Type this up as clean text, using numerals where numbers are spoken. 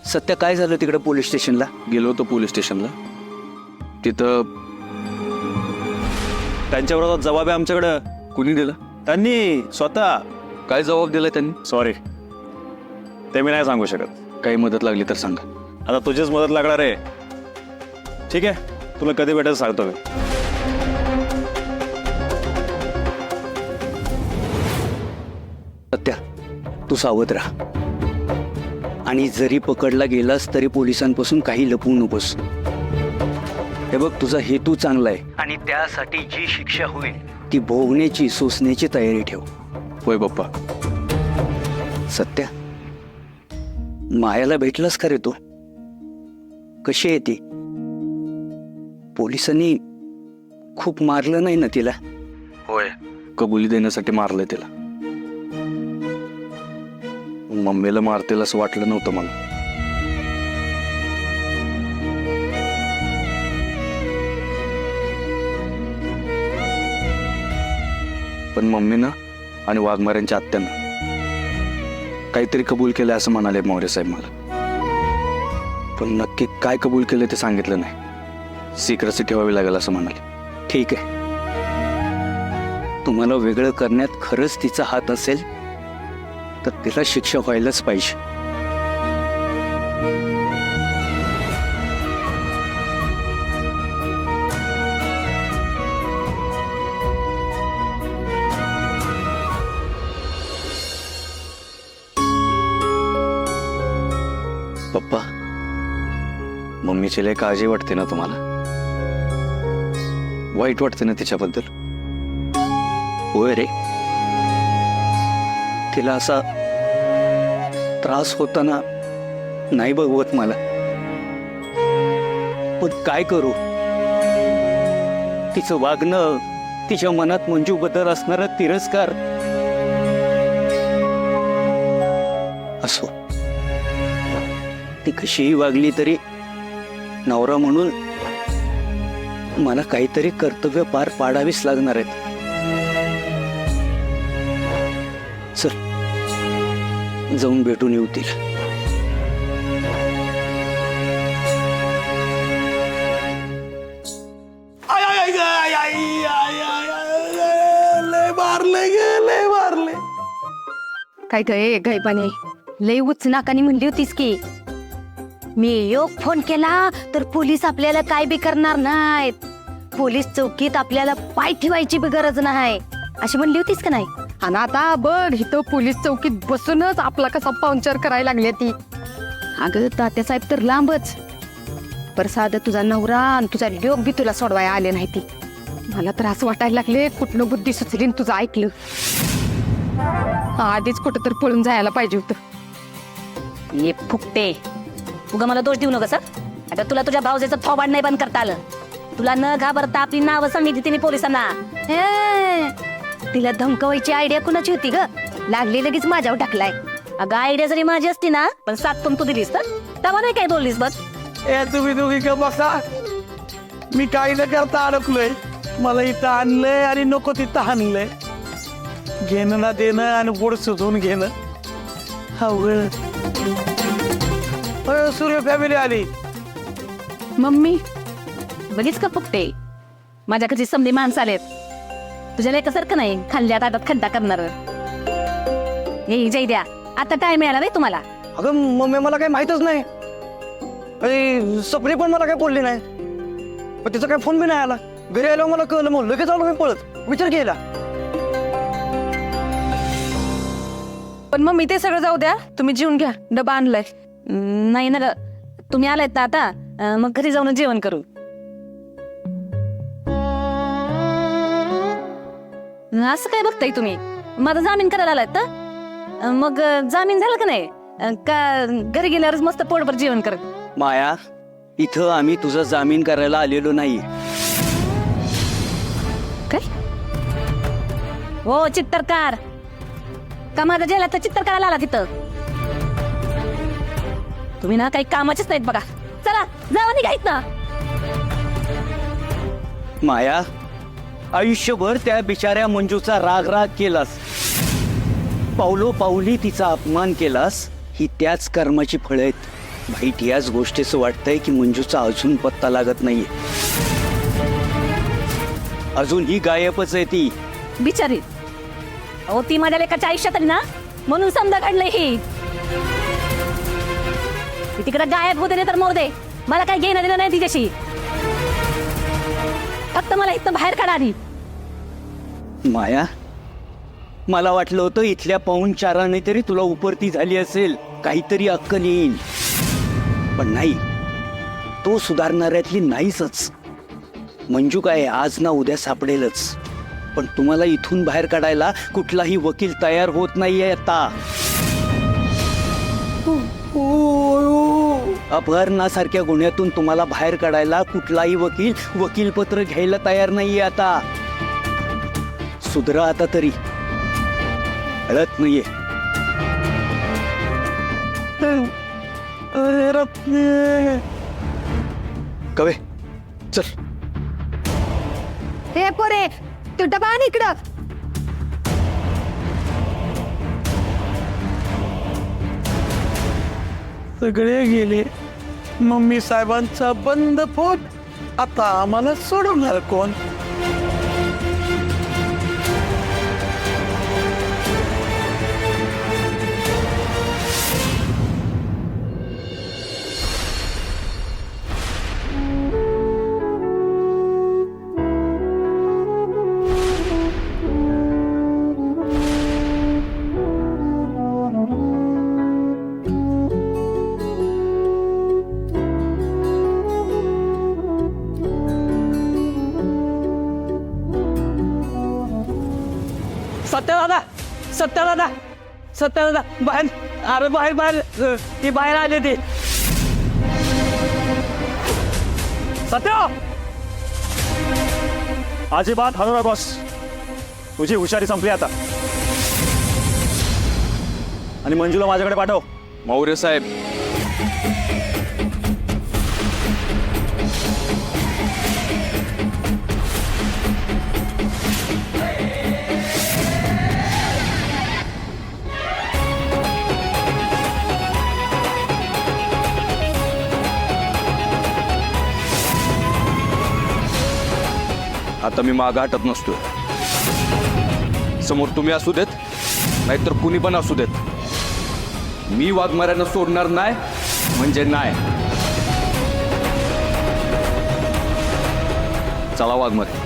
सत्य काय झालं तिकडे पोलीस स्टेशनला? गेलो होतो पोलीस स्टेशनला. तिथं त्यांच्याबरोबर जबाब आहे आमच्याकडं. कुणी दिला? त्यांनी स्वतः. काय जबाब दिलाय त्यांनी? सॉरी, ते मी नाही सांगू शकत. काही मदत लागली तर सांगा. आता तुझीच मदत लागणार आहे. ठीक आहे, तुला कधी भेटायचं सांगतो मी. सत्या, तू सावध राहा आणि जरी पकडला गेलास तरी पोलिसांपासून काही लपवू नकोस. हे बघ, तुझा हेतू चांगला आहे आणि त्यासाठी जी शिक्षा होईल ती भोगण्याची, सोसण्याची तयारी ठेव. होय पप्पा. सत्या, मायाला भेटलास का रे तू? कशी आहे ती? पोलिसांनी खूप मारलं नाही ना तिला? होय, कबुली देण्यासाठी मारलंय तिला. मम्मीला मारतील असं वाटलं नव्हतं मला. पण मम्मीनं आणि वाघमाऱ्यांच्या आत्यानं काहीतरी कबूल केलं असं म्हणाले मोरे साहेब मला. पण नक्की काय कबूल केलं ते सांगितलं नाही. सिक्रेसी ठेवावी लागेल असं म्हणाले. ठीक आहे, तुम्हाला वेगळं करण्यात खरंच तिचा हात असेल तर तिला शिक्षा व्हायलाच पाहिजे. पप्पा, मम्मीची लय काळजी वाटते ना तुम्हाला? वाईट वाटते ना तिच्याबद्दल? होय रे, तिला असा त्रास होताना नाही बघवत मला. पण काय करू, तिचं वागणं, तिच्या मनात मंजूबद्दल असणारा तिरस्कार. असो, ती कशीही वागली तरी नवरा म्हणून मला काहीतरी कर्तव्य पार पाडावीच लागणार आहेत. चल, जाऊन भेटून येऊ तिला. काय गे गायबाने, लय उच नाकानी म्हणली होतीस की मी योग फोन केला तर पोलीस आपल्याला काय बी करणार नाहीत, पोलीस चौकीत आपल्याला पाय ठेवायची बी गरज नाही अशी म्हणली होतीस का नाही? आणि आता बघ, इथं पोलीस चौकीत बसूनच आपला कसा पाहुणचार करायला लागली ती. अगं तात्यासाहेब तर लांबच, पर साधं तुझा नवरा आणि तुझा योग बी तुला सोडवायला आले नाही ती. मला तर असं वाटायला लागले कुठनं बुद्धी सुचली तुझं ऐकलं. आधीच कुठं तर पळून जायला पाहिजे होतं. ये फुकटे, उगा मला दोष देऊ नका सर. आता तुला तुझ्या भावजेचं थोबाड नाही बंद करता आलं. तुला न घाबरता आपली नावं सांगितली तिने पोलिसांना. तिला धमकवायची आयडिया कुणाची होती ग? लागली लगेच माझ्यावर टाकलाय. अगं आयडिया जरी माझी असती ना, पण सात पण तू दिलीस तर तेव्हा नाही काय बोललीस बघ. तुम्ही दोघी का बसा, मी काही न करता अडकलोय. मला इथं आणलंय आणि नको तिथं आणलंय. घेणं ना देणं आणि पुढ सुचवून घेणं. सूर्य फॅमिली आली. मम्मी बघीच का फुकटे, माझ्या घरची समधी माणसं आलेत. तुझ्या लेकासारखं नाही खाल्ल्या ताटात खड्डा करणार. हे जय द्या, आता टाइम मिळाला नाही तुम्हाला. अगं मम्मी, मला काही माहितच नाही. सपनी पण मला काही बोलली नाही. पण तिचा काही फोन बी नाही आला. घरी आलो मला कळलं, मग लगेच आलो मी पळत. विचार केला. पण मग मी ते सगळं जाऊ द्या, तुम्ही जेवून घ्या, डबा आणलाय. नाही ना ग, तुम्ही आलायत ना आता, मग घरी जाऊन जेवण करू. असं काय बघताय तुम्ही? माझा जामीन करायला आलायत तर मग जामीन झालं का नाही? का घरी गेल्यावरच मस्त पोटभर जेवण कर. माया, इथं आम्ही तुझा जामीन करायला आलेलो नाही. काय हो चित्तरकार, का माझा जेलात चित्तर करायला आला तिथं? तुम्ही ना काही कामाचेच नाहीत बघा. चला जावा निघायत ना. माया, आयुष्यभर त्या बिचाऱ्या मंजूचा राग राग केलास, पावलो पावली तिचा अपमान केलास. ही त्याच कर्माची फळं आहेत. वाईट याच गोष्टीचं वाटतंय की मंजूचा अजून पत्ता लागत नाहीये. अजून ही गायबच आहे ती. बिचारी. अहो ती माझ्या लेकाच्या आयुष्यात आली ना म्हणून समजा काढलंय ही. ती तिकडे गायब होते नाही तर मोर दे, मला काय घेणं देणं नाही तिच्याशी. फक्त मला इथं बाहेर काढा आधी. माया, मला वाटलं होतं इथल्या पाहुणचाराने तरी तुला उपरती झाली असेल, काहीतरी अक्कल येईल. पण नाही, तो सुधारणाऱ्यातली नाहीच. मंजू काय आज ना उद्या सापडेलच. पण तुम्हाला इथून बाहेर काढायला कुठलाही वकील तयार होत नाहीये आता. अपहरणासारख्या गुन्ह्यातून तुम्हाला बाहेर काढायला कुठलाही वकीलपत्र घ्यायला तयार नाहीये आता. सुधरा आता तरी, कळत नाहीये. कवे चल. हे पोरे, तू डबा आण इकडं. सगळे गेले. मम्मी साहेबांचा बंद फोन. आता आम्हाला सोडवणार कोण? सत्यदादा बाहेर. अरे बाहेर ती बाहेर आले ते. सत्य, अजिबात हलू नका बॉस. तुझी हुशारी संपली आता. आणि मंजूला माझ्याकडे पाठव. मौर्य साहेब, आता मी मागं हटत नसतोय. समोर तुम्ही असू देत नाहीतर कुणी पण असू देत, मी वाघमाऱ्यांना सोडणार नाही म्हणजे नाही. चला वाघमारे.